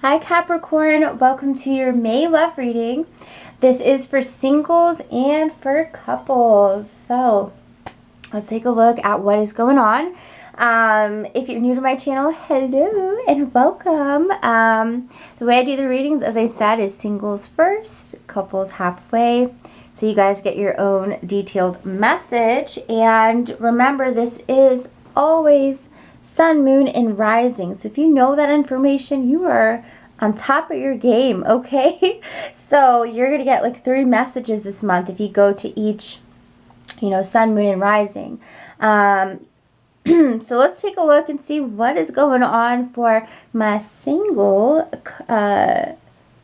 Hi Capricorn, welcome to your May love reading. This is for singles and for couples. So let's take a look at what is going on. If you're new to my channel, hello and welcome. The way I do the readings, as I said, is singles first, couples halfway. So you guys get your own detailed message. And remember, this is always sun, moon, and rising. So if you know that information, you are on top of your game, okay? So you're going to get like 3 messages this month if you go to each, sun, moon, and rising. So let's take a look and see what is going on for my single, I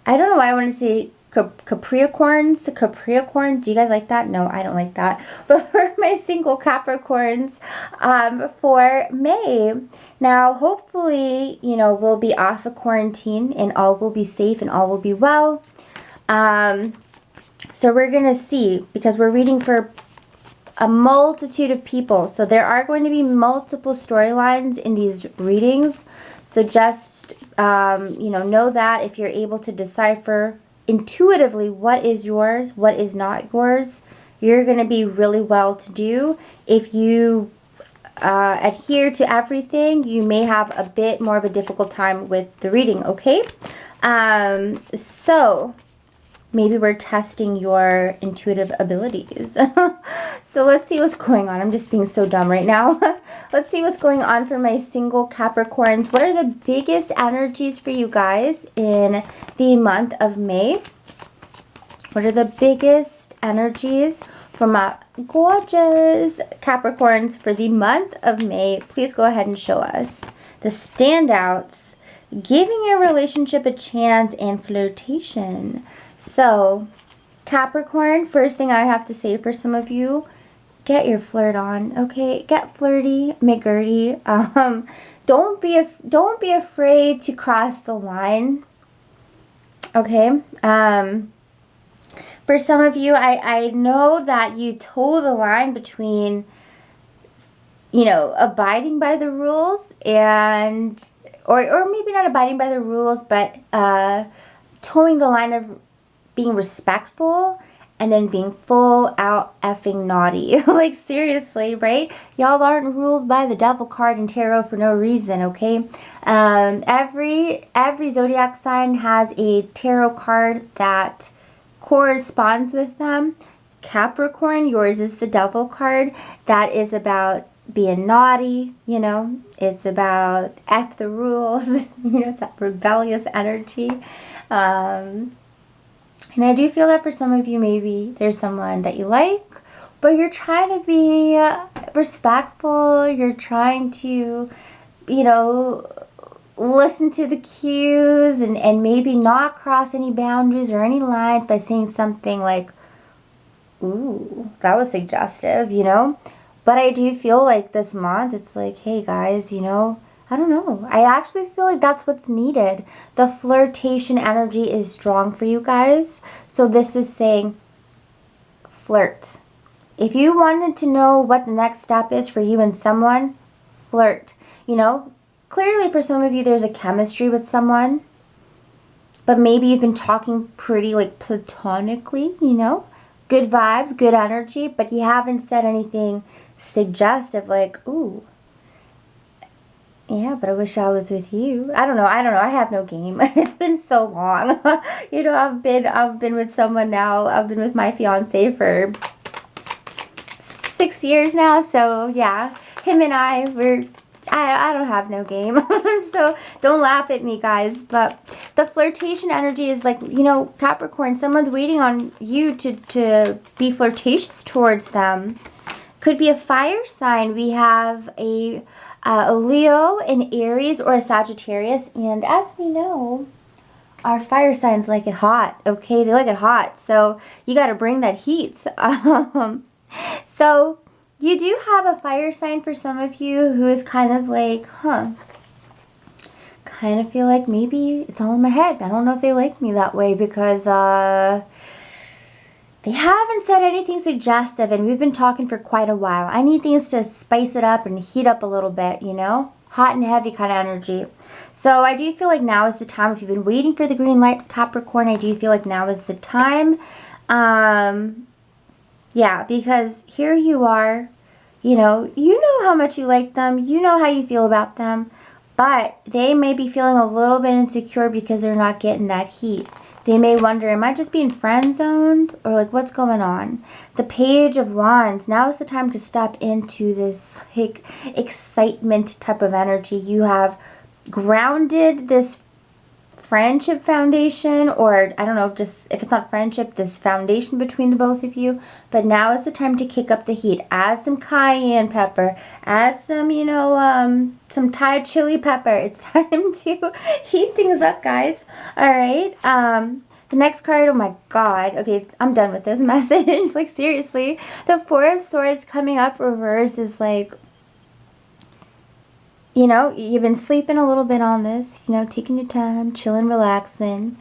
don't know why I want to say Capricorns. Do you guys like that? No, I don't like that. But for my single Capricorns for May. Now, hopefully, we'll be off of quarantine and all will be safe and all will be well. So we're going to see, because we're reading for a multitude of people. So there are going to be multiple storylines in these readings. So just, know that if you're able to decipher intuitively what is yours, what is not yours, you're going to be really well to do. If you adhere to everything, you may have a bit more of a difficult time with the reading, okay? So maybe we're testing your intuitive abilities. So let's see what's going on. I'm just being so dumb right now. Let's see what's going on for my single Capricorns. What are the biggest energies for you guys in the month of May? What are the biggest energies for my gorgeous Capricorns for the month of May? Please go ahead and show us the standouts. Giving your relationship a chance and flirtation. So, Capricorn, first thing I have to say for some of you, get your flirt on, okay? Get flirty, McGurdy. Don't be afraid to cross the line, okay? For some of you, I know that you toe the line between, abiding by the rules and, or maybe not abiding by the rules, but towing the line of being respectful and then being full out effing naughty. Like, seriously, right? Y'all aren't ruled by the devil card in tarot for no reason, okay? Every zodiac sign has a tarot card that corresponds with them. Capricorn, yours is the devil card. That is about being naughty, It's about F the rules. It's that rebellious energy. And I do feel that for some of you, maybe there's someone that you like, but you're trying to be respectful. You're trying to, listen to the cues and maybe not cross any boundaries or any lines by saying something like, ooh, that was suggestive, But I do feel like this month, it's like, hey guys, I don't know. I actually feel like that's what's needed. The flirtation energy is strong for you guys. So this is saying flirt. If you wanted to know what the next step is for you and someone, flirt. Clearly for some of you there's a chemistry with someone. But maybe you've been talking pretty like platonically, Good vibes, good energy, but you haven't said anything suggestive like, ooh, yeah, but I wish I was with you. I don't know. I have no game. It's been so long. I've been with someone now. I've been with my fiance for 6 years now. So yeah, him and I don't have no game. So don't laugh at me, guys. But the flirtation energy is like, Capricorn, someone's waiting on you to be flirtatious towards them. Could be a fire sign. We have a Leo, an Aries, or a Sagittarius. And as we know, our fire signs like it hot, okay? They like it hot. So you got to bring that heat. So you do have a fire sign for some of you who is kind of like, kind of feel like maybe it's all in my head. I don't know if they like me that way because they haven't said anything suggestive, and we've been talking for quite a while. I need things to spice it up and heat up a little bit, Hot and heavy kind of energy. So I do feel like now is the time. If you've been waiting for the green light, Capricorn, I do feel like now is the time. Yeah, because here you are, you know how much you like them, you know how you feel about them, but they may be feeling a little bit insecure because they're not getting that heat. They may wonder, am I just being friend zoned, or like what's going on? The Page of Wands, now is the time to step into this like excitement type of energy. You have grounded this friendship foundation, or I don't know, just if it's not friendship, this foundation between the both of you. But now is the time to kick up the heat. Add some cayenne pepper, add some, you know, some Thai chili pepper. It's time to heat things up, guys. All right. The next card, oh my god, okay, I'm done with this message. Like, seriously, the Four of Swords coming up reverse is like, you know, you've been sleeping a little bit on this, you know, taking your time, chilling, relaxing.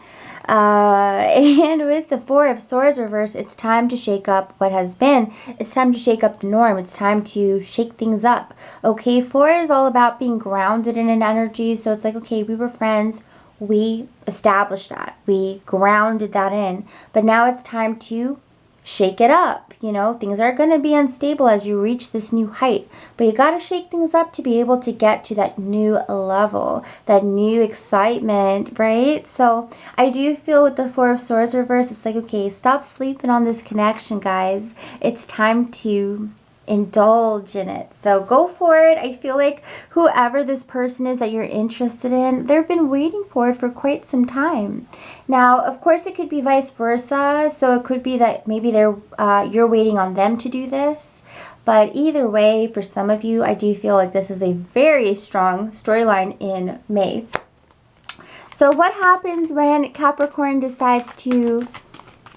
And with the Four of Swords reverse, it's time to shake up what has been. It's time to shake up the norm. It's time to shake things up. Okay, 4 is all about being grounded in an energy. So it's like, okay, we were friends. We established that. We grounded that in. But now it's time to shake it up. You know, things are going to be unstable as you reach this new height, but you got to shake things up to be able to get to that new level, that new excitement, right? So I do feel with the Four of Swords reverse, it's like, okay, stop sleeping on this connection, guys. It's time to indulge in it. So go for it. I feel like whoever this person is that you're interested in, they've been waiting for it for quite some time. Now, of course, it could be vice versa. So it could be that maybe you're waiting on them to do this. But either way, for some of you, I do feel like this is a very strong storyline in May. So what happens when Capricorn decides to,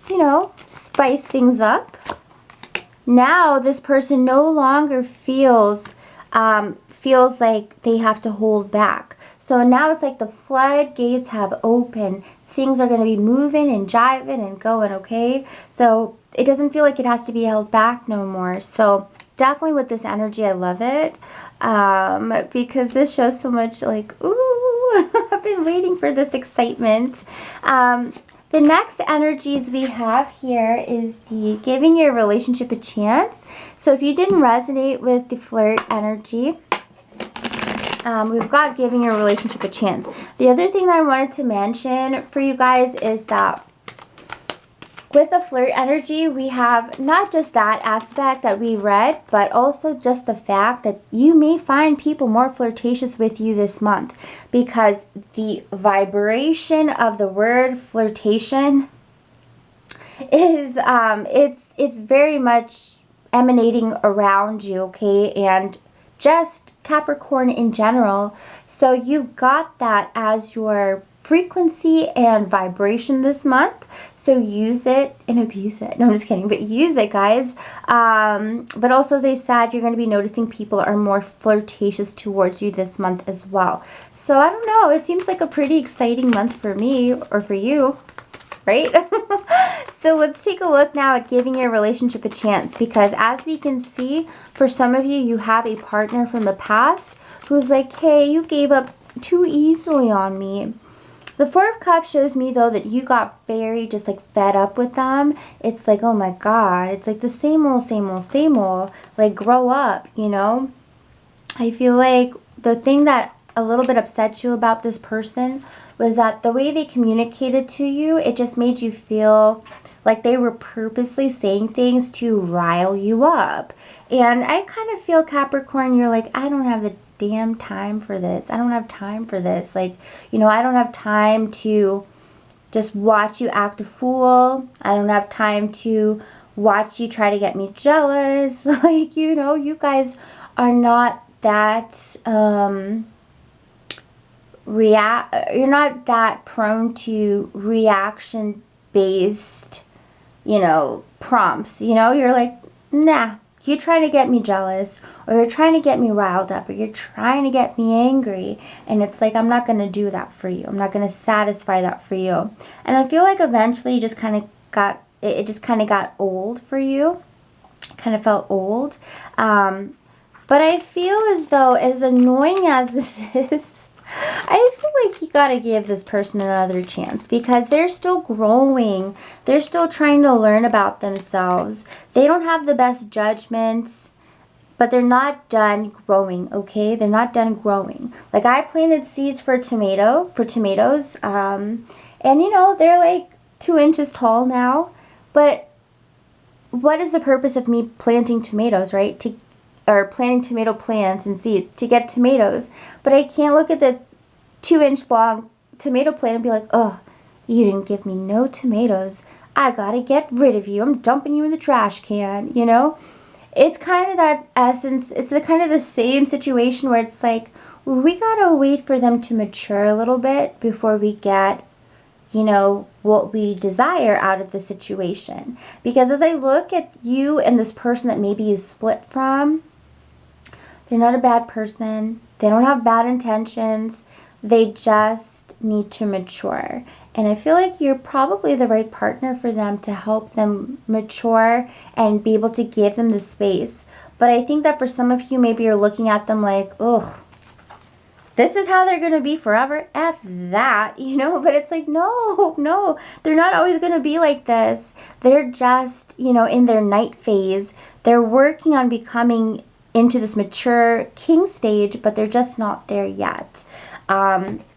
you know, spice things up? Now this person no longer feels like they have to hold back. So now it's like the floodgates have opened. Things are going to be moving and jiving and going, okay? So it doesn't feel like it has to be held back no more. So definitely with this energy, I love it. Because this shows so much like, ooh, I've been waiting for this excitement. The next energies we have here is the giving your relationship a chance. So if you didn't resonate with the flirt energy, we've got giving your relationship a chance. The other thing that I wanted to mention for you guys is that with the flirt energy, we have not just that aspect that we read, but also just the fact that you may find people more flirtatious with you this month, because the vibration of the word flirtation is it's very much emanating around you, okay, and just Capricorn in general. So you've got that as your frequency and vibration this month. So use it and abuse it. No, I'm just kidding, but use it, guys. But also, as I said, you're going to be noticing people are more flirtatious towards you this month as well. So I don't know. It seems like a pretty exciting month for me, or for you, right? So let's take a look now at giving your relationship a chance, because as we can see, for some of you, you have a partner from the past who's like, hey, you gave up too easily on me. The Four of Cups shows me, though, that you got very just like fed up with them. It's like, oh my God, it's like the same old, same old, same old. Like, grow up, you know? I feel like the thing that a little bit upset you about this person was that the way they communicated to you, it just made you feel like they were purposely saying things to rile you up. And I kind of feel, Capricorn, you're like, I don't have the damn time for this. I don't have time for this. Like, you know, I don't have time to just watch you act a fool. I don't have time to watch you try to get me jealous. Like, you know, you guys are not that you're not that prone to reaction based, you know, prompts. You know, you're like, nah, you're trying to get me jealous, or you're trying to get me riled up, or you're trying to get me angry. And it's like, I'm not going to do that for you. I'm not going to satisfy that for you. And I feel like eventually you just kind of got, it just kind of got old for you. Kind of felt old. But I feel as though, as annoying as this is, I feel like you gotta give this person another chance because they're still growing. They're still trying to learn about themselves. They don't have the best judgments, but they're not done growing, okay? They're not done growing. Like I planted seeds for tomatoes, and you know, they're like 2 inches tall now. But what is the purpose of me planting tomatoes, right? Or planting tomato plants and seeds to get tomatoes. But I can't look at the 2-inch long tomato plant and be like, oh, you didn't give me no tomatoes. I gotta get rid of you. I'm dumping you in the trash can, you know? It's kind of that essence. It's the kind of the same situation where it's like, we gotta wait for them to mature a little bit before we get, you know, what we desire out of the situation. Because as I look at you and this person that maybe you split from, they're not a bad person. They don't have bad intentions. They just need to mature. And I feel like you're probably the right partner for them to help them mature and be able to give them the space. But I think that for some of you, maybe you're looking at them like, ugh, this is how they're going to be forever. F that, you know? But it's like, no, they're not always going to be like this. They're just, you know, in their night phase. They're working on becoming into this mature king stage, but they're just not there yet.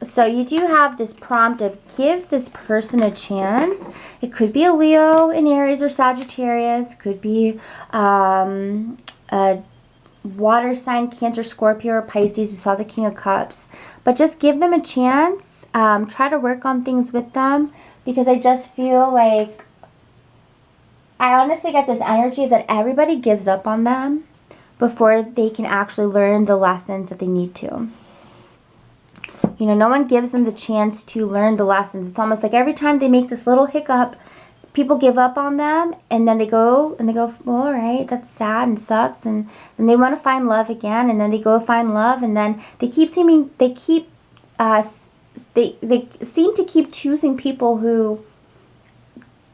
So you do have this prompt of give this person a chance. It could be a Leo, an Aries, or Sagittarius. Could be a water sign, Cancer, Scorpio, or Pisces. We saw the King of Cups. But just give them a chance. Try to work on things with them, because I just feel like I honestly get this energy that everybody gives up on them before they can actually learn the lessons that they need to. You know, no one gives them the chance to learn the lessons. It's almost like every time they make this little hiccup, people give up on them, and then they go, well, all right, that's sad and sucks, and then they want to find love again, and then they go find love, and then they seem to keep choosing people who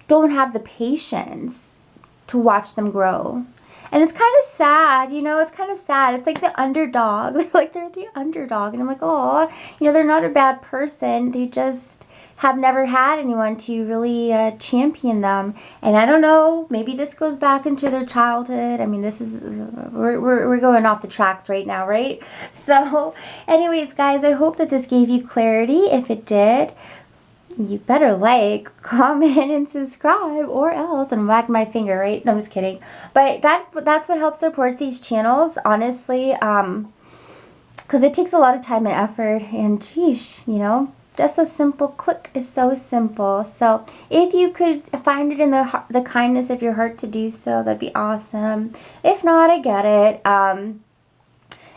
don't have the patience to watch them grow. And it's kind of sad, you know, it's kind of sad. It's like the underdog. They're the underdog. And I'm like, oh, you know, they're not a bad person. They just have never had anyone to really champion them. And I don't know, maybe this goes back into their childhood. I mean, this is, we're going off the tracks right now, right? So anyways, guys, I hope that this gave you clarity. If it did, you better like, comment, and subscribe, or else, and wag my finger, right? No, I'm just kidding. But that's what helps support these channels, honestly, because it takes a lot of time and effort, and geesh, you know, just a simple click is so simple. So if you could find it in the kindness of your heart to do so, that'd be awesome. If not, I get it. And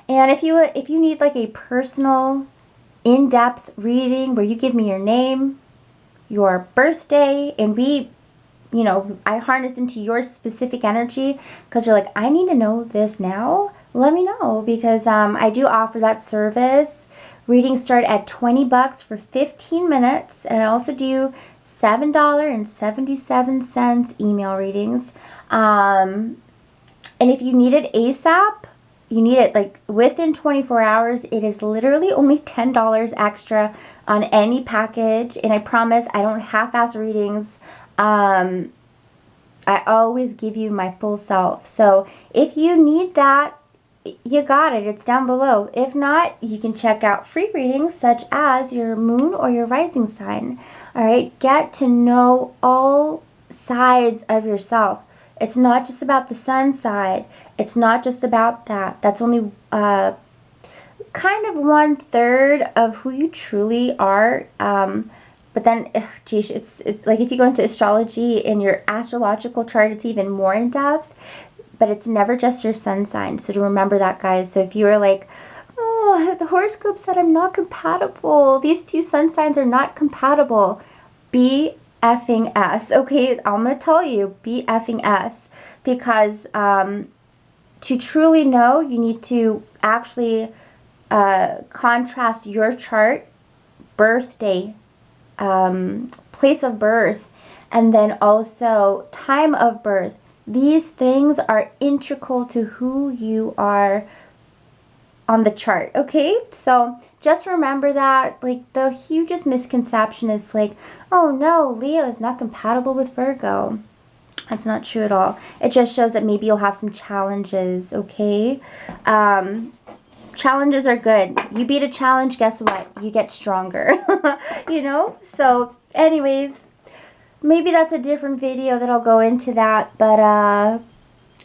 if you need like a personal, in-depth reading where you give me your name, your birthday, and I harness into your specific energy, because you're like, I need to know this now, let me know, because I do offer that service. Readings start at $20 for 15 minutes, and I also do $7.77 email readings. And if you need it ASAP, you need it like within 24 hours. It is literally only $10 extra on any package, and I promise I don't half-ass readings. I always give you my full self. So if you need that, you got it. It's down below. If not, you can check out free readings such as your moon or your rising sign. All right, get to know all sides of yourself. It's not just about the sun side. It's not just about that. That's only kind of 1/3 of who you truly are. But then, geez, it's like if you go into astrology in your astrological chart, it's even more in depth. But it's never just your sun sign. So to remember that, guys. So if you are like, oh, the horoscope said I'm not compatible. These two sun signs are not compatible. Be effing S. Okay, I'm going to tell you, be effing S. Because to truly know, you need to actually contrast your chart, birthday, place of birth, and then also time of birth. These things are integral to who you are on the chart, okay? So just remember that, like, the hugest misconception is like, oh no, Leo is not compatible with Virgo. That's not true at all. It just shows that maybe you'll have some challenges, okay? Challenges are good. You beat a challenge, guess what? You get stronger, you know? So anyways, maybe that's a different video that I'll go into that, but I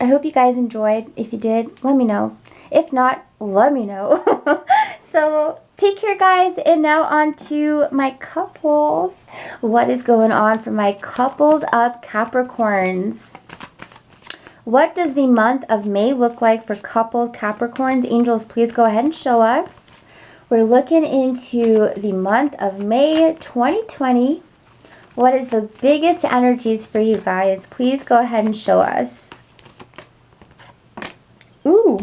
hope you guys enjoyed. If you did, let me know. If not, let me know. So take care, guys, and now on to my couples. What is going on for my coupled up Capricorns? What does the month of May look like for coupled Capricorns? Angels, please go ahead and show us. We're looking into the month of May 2020. What is the biggest energies for you guys? Please go ahead and show us. Ooh,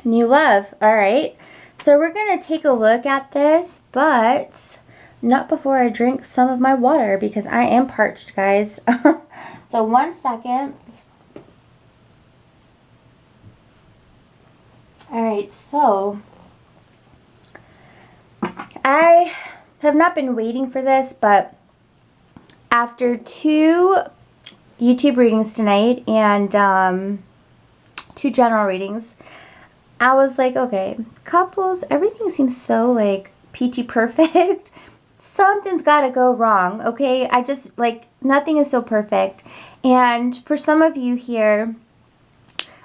new love. All right. So we're going to take a look at this, but not before I drink some of my water because I am parched, guys. So 1 second. All right, so I have not been waiting for this, but after 2 YouTube readings tonight and 2 general readings, I was like, okay, couples, everything seems so like peachy perfect. Something's got to go wrong, okay? I just, like, nothing is so perfect. And for some of you here,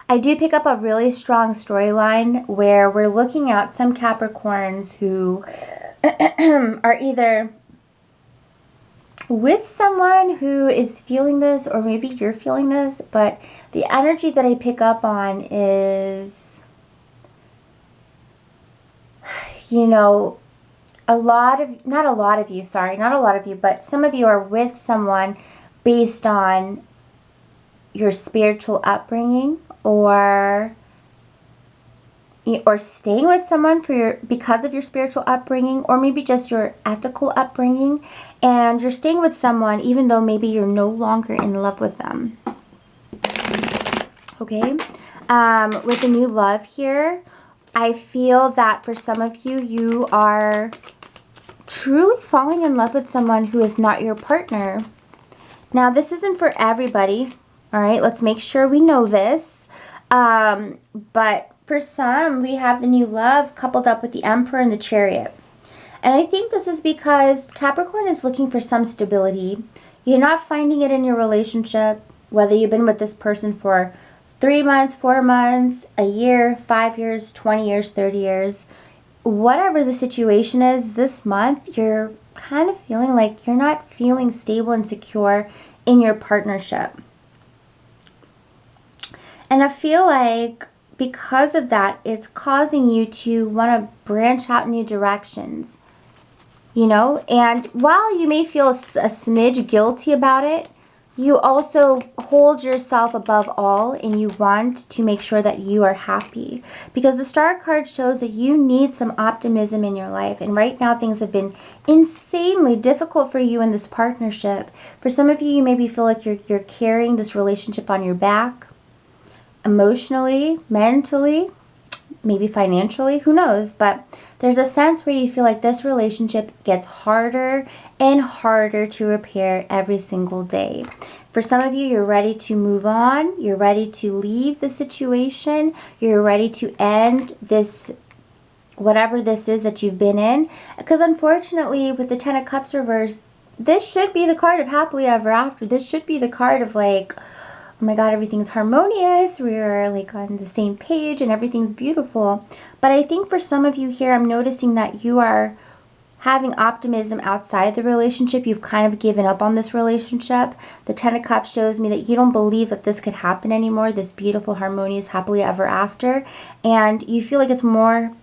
I do pick up a really strong storyline where we're looking at some Capricorns who are either with someone who is feeling this, or maybe you're feeling this, but the energy that I pick up on is, you know, not a lot of you, but some of you are with someone based on your spiritual upbringing, or staying with someone because of your spiritual upbringing, or maybe just your ethical upbringing, and you're staying with someone even though maybe you're no longer in love with them. Okay, with the new love here, I feel that for some of you, you are truly falling in love with someone who is not your partner. Now, this isn't for everybody. All right, let's make sure we know this. But for some, we have the new love coupled up with the Emperor and the Chariot. And I think this is because Capricorn is looking for some stability. You're not finding it in your relationship, whether you've been with this person for 3 months, 4 months, a year, 5 years, 20 years, 30 years. Whatever the situation is, this month, you're kind of feeling like you're not feeling stable and secure in your partnership. And I feel like because of that, it's causing you to want to branch out in new directions, you know? And while you may feel a smidge guilty about it, you also hold yourself above all, and you want to make sure that you are happy. Because the Star card shows that you need some optimism in your life. And right now, things have been insanely difficult for you in this partnership. For some of you, you maybe feel like you're carrying this relationship on your back. Emotionally, mentally, maybe financially, who knows? But there's a sense where you feel like this relationship gets harder and harder to repair every single day. For some of you, you're ready to move on. You're ready to leave the situation. You're ready to end this, whatever this is that you've been in. Because unfortunately, with the Ten of Cups reversed, this should be the card of happily ever after. This should be the card of like, oh my God, everything's harmonious, we're like on the same page and everything's beautiful. But I think for some of you here, I'm noticing that you are having optimism outside the relationship. You've kind of given up on this relationship. The Ten of Cups shows me that you don't believe that this could happen anymore, this beautiful, harmonious, happily ever after. And you feel like it's more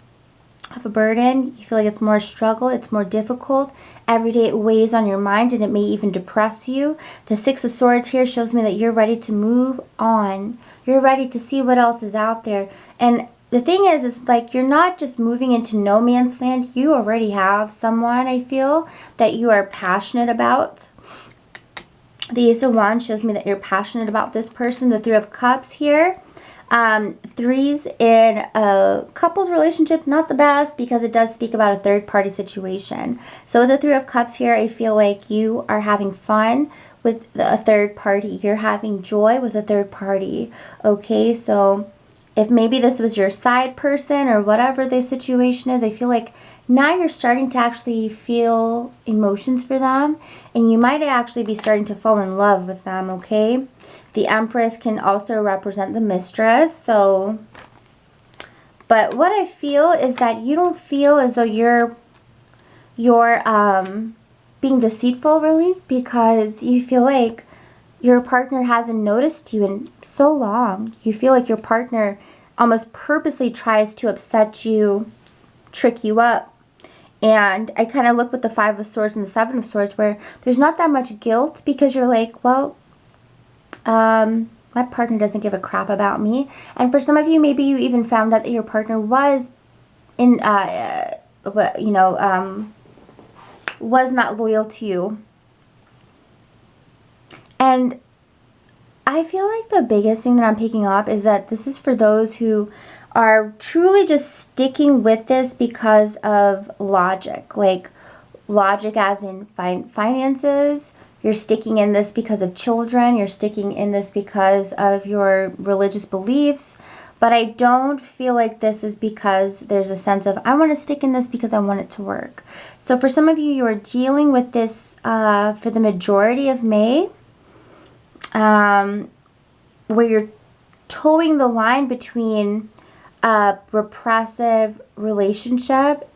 of a burden. You feel like it's more struggle. It's more difficult. Every day it weighs on your mind, and it may even depress you. The Six of Swords here shows me that you're ready to move on. You're ready to see what else is out there. And the thing is like you're not just moving into no man's land. You already have someone, I feel, that you are passionate about. The Ace of Wands shows me that you're passionate about this person. The Three of Cups here Threes in a couple's relationship, not the best because it does speak about a third party situation. So with the Three of Cups here, I feel like you are having fun with a third party. You're having joy with a third party. Okay, so if maybe this was your side person or whatever the situation is, I feel like now you're starting to actually feel emotions for them, and you might actually be starting to fall in love with them, okay? The Empress can also represent the mistress, so, but what I feel is that you don't feel as though you're being deceitful, really, because you feel like your partner hasn't noticed you in so long. You feel like your partner almost purposely tries to upset you, trick you up. And I kind of look with the Five of Swords and the Seven of Swords where there's not that much guilt because you're like, well, my partner doesn't give a crap about me. And for some of you, maybe you even found out that your partner was was not loyal to you. And I feel like the biggest thing that I'm picking up is that this is for those who are truly just sticking with this because of logic. Like logic as in finances. You're sticking in this because of children. You're sticking in this because of your religious beliefs. But I don't feel like this is because there's a sense of, I want to stick in this because I want it to work. So for some of you, you are dealing with this for the majority of May. Where you're towing the line between a repressive relationship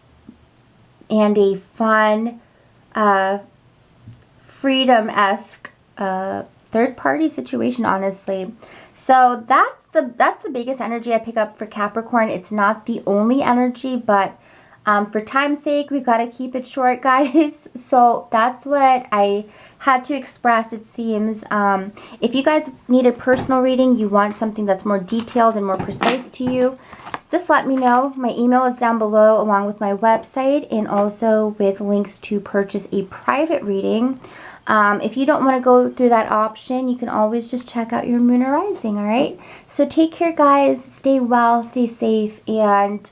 and a fun, freedom-esque third-party situation, honestly. So that's the biggest energy I pick up for Capricorn. It's not the only energy, but for time's sake, we've got to keep it short, guys. So that's what I had to express, it seems. If you guys need a personal reading, you want something that's more detailed and more precise to you, just let me know. My email is down below along with my website and also with links to purchase a private reading. If you don't want to go through that option, you can always just check out your moon or rising, all right? So take care, guys. Stay well, stay safe, and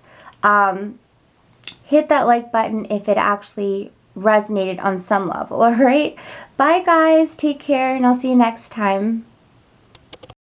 hit that like button if it actually resonated on some level, all right? Bye, guys. Take care, and I'll see you next time.